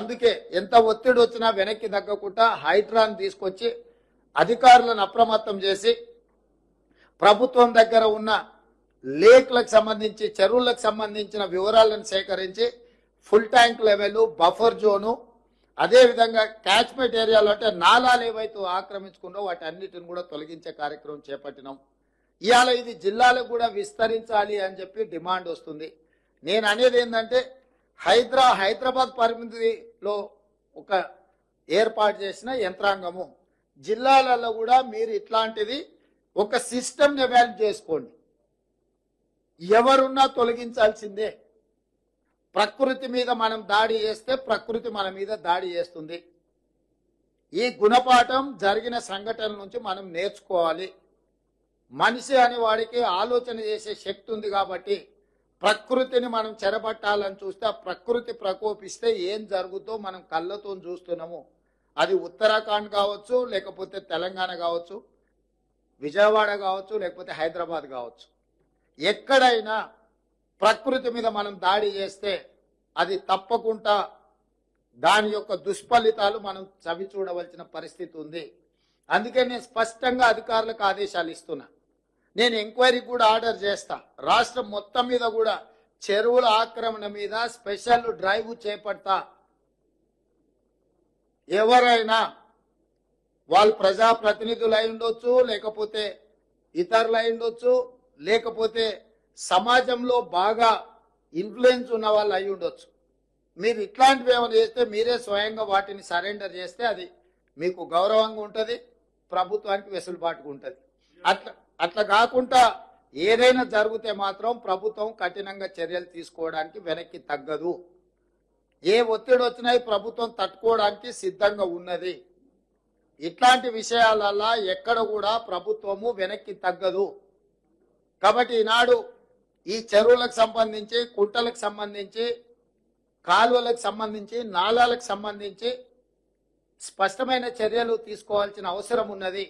అందుకే ఎంత ఒత్తిడి వచ్చినా వెనక్కి తగ్గకుండా హైడ్రాన్ తీసుకొచ్చి అధికారులను అప్రమత్తం చేసి ప్రభుత్వం దగ్గర ఉన్న లేక్లకు సంబంధించి చెరువులకు సంబంధించిన వివరాలను సేకరించి full tank level, buffer zone, అదేవిధంగా క్యాచ్మెంట్ ఏరియాలో అంటే నాలాలు ఏవైతే ఆక్రమించుకున్నో వాటి అన్నిటిని కూడా తొలగించే కార్యక్రమం చేపట్టినాం. ఇవాళ ఇది జిల్లాలకు కూడా విస్తరించాలి అని చెప్పి డిమాండ్ వస్తుంది. నేను అనేది ఏంటంటే హైదరాబాద్ పరిమితిలో ఒక ఏర్పాటు చేసిన యంత్రాంగము జిల్లాలలో కూడా మీరు ఇట్లాంటిది ఒక సిస్టమ్ని ఎవాల్యుయేట్ చేసుకోండి. ఎవరున్నా తొలగించాల్సిందే. ప్రకృతి మీద మనం దాడి చేస్తే ప్రకృతి మన మీద దాడి చేస్తుంది. ఈ గుణపాఠం జరిగిన సంఘటనల నుంచి మనం నేర్చుకోవాలి. మనిషి అనే వాడికి ఆలోచన చేసే శక్తి ఉంది కాబట్టి ప్రకృతిని మనం చెరబట్టాలని చూస్తే ఆ ప్రకృతి ప్రకోపిస్తే ఏం జరుగుతుందో మనం కళ్ళతో చూస్తున్నాము. అది ఉత్తరాఖండ్ కావచ్చు, లేకపోతే తెలంగాణ కావచ్చు, విజయవాడ కావచ్చు, లేకపోతే హైదరాబాద్ కావచ్చు. ఎక్కడైనా ప్రకృతి మీద మనం దాడి చేస్తే అది తప్పకుండా దాని యొక్క దుష్ఫలితాలు మనం చవి చూడవలసిన పరిస్థితి ఉంది. అందుకే నేను స్పష్టంగా అధికారులకు ఆదేశాలు ఇస్తున్నా. నేను ఎంక్వైరీ కూడా ఆర్డర్ చేస్తా. రాష్ట్రం మొత్తం మీద కూడా చెరువుల ఆక్రమణ మీద స్పెషల్ డ్రైవ్ చేపడతా. ఎవరైనా వాళ్ళు ప్రజాప్రతినిధులు అయి ఉండొచ్చు, లేకపోతే ఇతరులు అయి ఉండొచ్చు, లేకపోతే సమాజంలో బాగా ఇన్ఫ్లుయెన్స్ ఉన్న వాళ్ళు అయి ఉండొచ్చు. మీరు ఇట్లాంటివి ఏమైనా చేస్తే మీరే స్వయంగా వాటిని సరెండర్ చేస్తే అది మీకు గౌరవంగా ఉంటుంది, ప్రభుత్వానికి వెసులుబాటుగా ఉంటుంది. అట్లా కాకుండా ఏదైనా జరిగితే మాత్రం ప్రభుత్వం కఠినంగా చర్యలు తీసుకోవడానికి వెనక్కి తగ్గదు. ఏ ఒత్తిడి వచ్చినా ప్రభుత్వం తట్టుకోవడానికి సిద్ధంగా ఉన్నది. ఇట్లాంటి విషయాలల్లా ఎక్కడ కూడా ప్రభుత్వము వెనక్కి తగ్గదు. కాబట్టి ఈనాడు ఈ చెరువులకు సంబంధించి, కుంటలకు సంబంధించి, కాలువలకు సంబంధించి, నాలాలకు సంబంధించి స్పష్టమైన చర్యలు తీసుకోవాల్సిన అవసరం ఉన్నది.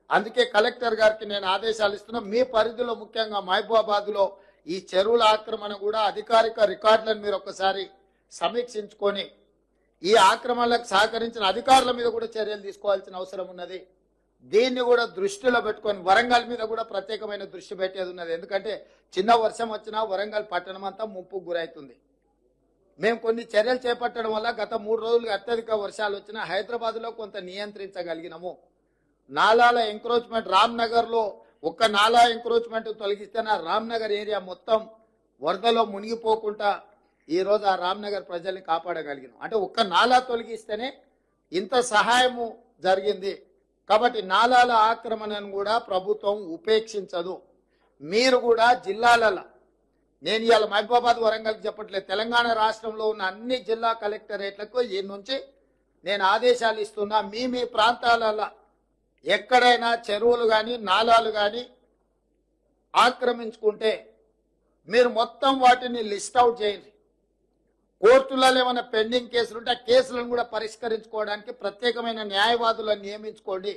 అందుకే కలెక్టర్ గారికి నేను ఆదేశాలు ఇస్తున్నా. మీ పరిధిలో ముఖ్యంగా మహబూబాబాద్లో ఈ చెరువుల ఆక్రమణ కూడా అధికారిక రికార్డులను మీరు ఒకసారి సమీక్షించుకొని ఈ ఆక్రమణలకు సహకరించిన అధికారుల మీద కూడా చర్యలు తీసుకోవాల్సిన అవసరం ఉన్నది. దీన్ని కూడా దృష్టిలో పెట్టుకొని వరంగల్ మీద కూడా ప్రత్యేకమైన దృష్టి పెట్టేది ఉన్నది. ఎందుకంటే చిన్న వర్షం వచ్చినా వరంగల్ పట్టణం అంతా ముంపుకు గురవుతుంది. మేము కొన్ని చర్యలు చేపట్టడం వల్ల గత 3 రోజులుగా అత్యధిక వర్షాలు వచ్చినా హైదరాబాద్లో కొంత నియంత్రించగలిగినాము. నాలాల ఎంక్రోచ్మెంట్ రామ్నగర్లో ఒక్క నాలా ఎంక్రోచ్మెంట్ తొలగిస్తే నా రామ్నగర్ ఏరియా మొత్తం వరదలో మునిగిపోకుండా ఈరోజు ఆ రామ్నగర్ ప్రజల్ని కాపాడగలిగినాం. అంటే ఒక్క నాలా తొలగిస్తేనే ఇంత సహాయము జరిగింది. కాబట్టి నాలాల ఆక్రమణను కూడా ప్రభుత్వం ఉపేక్షించదు. మీరు కూడా జిల్లాలలో, నేను ఇవాళ మహబూబాబాద్ వరంగల్కి చెప్పట్లేదు, తెలంగాణ రాష్ట్రంలో ఉన్న అన్ని జిల్లా కలెక్టరేట్లకు ఈ నుంచి నేను ఆదేశాలు ఇస్తున్నా. మీ ప్రాంతాలలో ఎక్కడైనా చెరువులు కానీ నాలాలు కానీ ఆక్రమించుకుంటే మీరు మొత్తం వాటిని లిస్ట్ అవుట్ చేయండి. కోర్టులలో ఏమైనా పెండింగ్ కేసులు ఉంటే ఆ కేసులను కూడా పరిష్కరించుకోవడానికి ప్రత్యేకమైన న్యాయవాదులను నియమించుకోండి.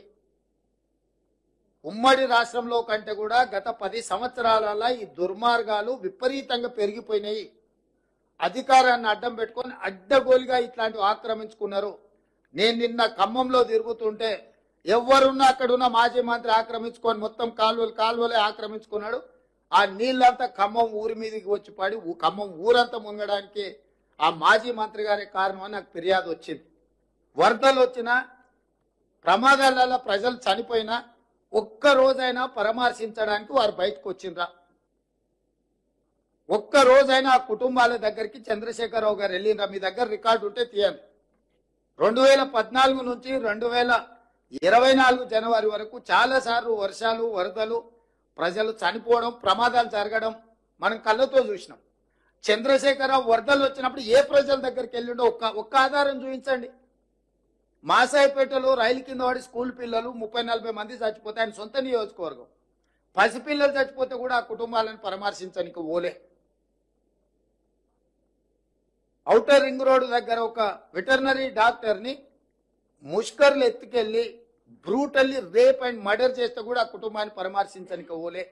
ఉమ్మడి రాష్ట్రంలో కంటే కూడా గత 10 సంవత్సరాలలో ఈ దుర్మార్గాలు విపరీతంగా పెరిగిపోయినాయి. అధికారాన్ని అడ్డం పెట్టుకొని అడ్డగోలుగా ఇట్లాంటివి ఆక్రమించుకున్నారు. నేను నిన్న ఖమ్మంలో తిరుగుతుంటే ఎవరున్నా అక్కడున్న మాజీ మంత్రి ఆక్రమించుకొని మొత్తం కాలువలే ఆక్రమించుకున్నాడు. ఆ నీళ్ళంతా ఖమ్మం ఊరి మీదకి వచ్చి పడి ఖమ్మం ఊరంతా మునగడానికి ఆ మాజీ మంత్రి గారి కారణం నాకు ఫిర్యాదు వచ్చింది. వరదలు వచ్చినా, ప్రమాదాలలో ప్రజలు చనిపోయినా ఒక్క రోజైనా పరామర్శించడానికి వారు బయటకు వచ్చిండ్రా? ఒక్క రోజైనా ఆ కుటుంబాల దగ్గరికి చంద్రశేఖరరావు గారు వెళ్ళిండ్రా? మీ దగ్గర రికార్డు ఉంటే తీయండి. 2014 నుంచి 2024 జనవరి వరకు చాలా సార్లు వర్షాలు, వరదలు, ప్రజలు చనిపోవడం, ప్రమాదాలు జరగడం మనం కళ్ళతో చూసినాం. చంద్రశేఖరరావు వరదలు వచ్చినప్పుడు ఏ ప్రజల దగ్గరికి వెళ్ళిండో ఒక్క ఆధారం చూపించండి. మాసాయిపేటలో రైలు కింద వాడి స్కూల్ పిల్లలు 30-40 మంది చచ్చిపోతే ఆయన సొంత నియోజకవర్గం. పసిపిల్లలు చచ్చిపోతే కూడా ఆ కుటుంబాలను పరామర్శించడానికి ఓలే. ఔటర్ రింగ్ రోడ్డు దగ్గర ఒక వెటర్నరీ డాక్టర్ని ముష్కర్లు ఎత్తుకెళ్లి బ్రూటల్లీ రేప్ అండ్ మర్డర్ చేస్తే కూడా ఆ కుటుంబాన్ని పరామర్శించడానికి ఓలే.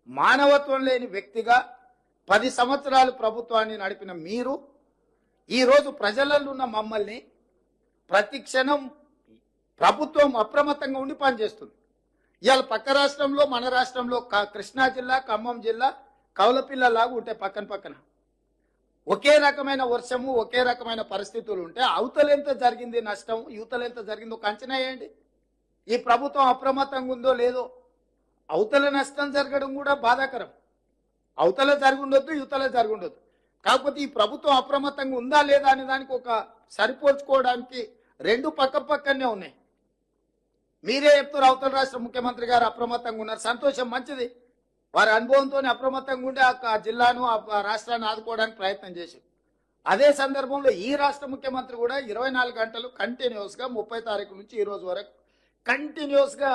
మానవత్వం లేని వ్యక్తిగా 10 సంవత్సరాలు ప్రభుత్వాన్ని నడిపిన మీరు ఈ రోజు ప్రజలలో ఉన్న మమ్మల్ని ప్రతి క్షణం ప్రభుత్వం అప్రమత్తంగా ఉండి పనిచేస్తుంది. ఇవాళ పక్క రాష్ట్రంలో మన రాష్ట్రంలో కృష్ణా జిల్లా, ఖమ్మం జిల్లా కౌలపిల్లలాగా ఉంటాయి పక్కన పక్కన. ఒకే రకమైన వర్షము, ఒకే రకమైన పరిస్థితులు ఉంటే అవతలెంత జరిగింది నష్టం, యువతలెంత జరిగిందో ఒక అంచనా వేయండి. ఈ ప్రభుత్వం అప్రమత్తంగా ఉందో లేదో. అవతల నష్టం జరగడం కూడా బాధాకరం. అవతల జరిగి ఉండొద్దు, యువతల జరిగి ఉండొద్దు. కాకపోతే ఈ ప్రభుత్వం అప్రమత్తంగా ఉందా లేదా అనే దానికి ఒక సరిపోల్చుకోవడానికి రెండు పక్కనే ఉన్నాయి. మీరే చెప్తారు అవతల రాష్ట్ర ముఖ్యమంత్రి గారు అప్రమత్తంగా ఉన్నారు, సంతోషం, మంచిది. వారి అనుభవంతో అప్రమత్తంగా ఉండి ఆ జిల్లాను ఆ రాష్ట్రాన్ని ఆదుకోవడానికి ప్రయత్నం చేశారు. అదే సందర్భంలో ఈ రాష్ట్ర ముఖ్యమంత్రి కూడా 24 గంటలు కంటిన్యూస్ గా 30 తారీఖు నుంచి ఈ రోజు వరకు కంటిన్యూస్ గా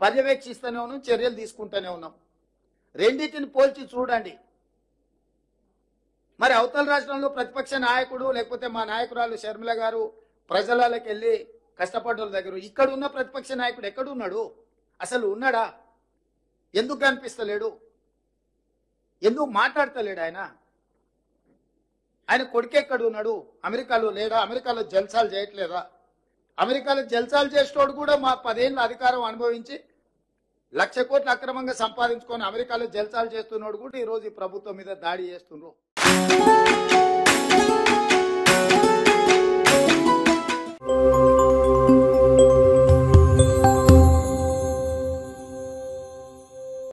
పర్యవేక్షిస్తూనే ఉన్నాం, చర్యలు తీసుకుంటూనే ఉన్నాం. రెండింటిని పోల్చి చూడండి. మరి అవతల రాష్ట్రంలో ప్రతిపక్ష నాయకుడు లేకపోతే మా నాయకురాలు షర్మిల గారు ప్రజలకి వెళ్ళి కష్టపడ్డోళ్ళ దగ్గర, ఇక్కడ ఉన్న ప్రతిపక్ష నాయకుడు ఎక్కడున్నాడు? అసలు ఉన్నాడా? ఎందుకు కనిపిస్తలేడు? ఎందుకు మాట్లాడతలేడు? ఆయన కొడుకు ఎక్కడ ఉన్నాడు? అమెరికాలో లేడా? అమెరికాలో జల్సాలు చేయట్లేదా? అమెరికాలో జల్సాలు చేసేటోడు కూడా మా 10 ఏళ్ళ అధికారం అనుభవించి 1,00,000 కోట్లు అక్రమంగా సంపాదించుకొని అమెరికాలో జల్సాలు చేస్తున్నాడు కూడా ఈరోజు ఈ ప్రభుత్వం మీద దాడి చేస్తున్నారు.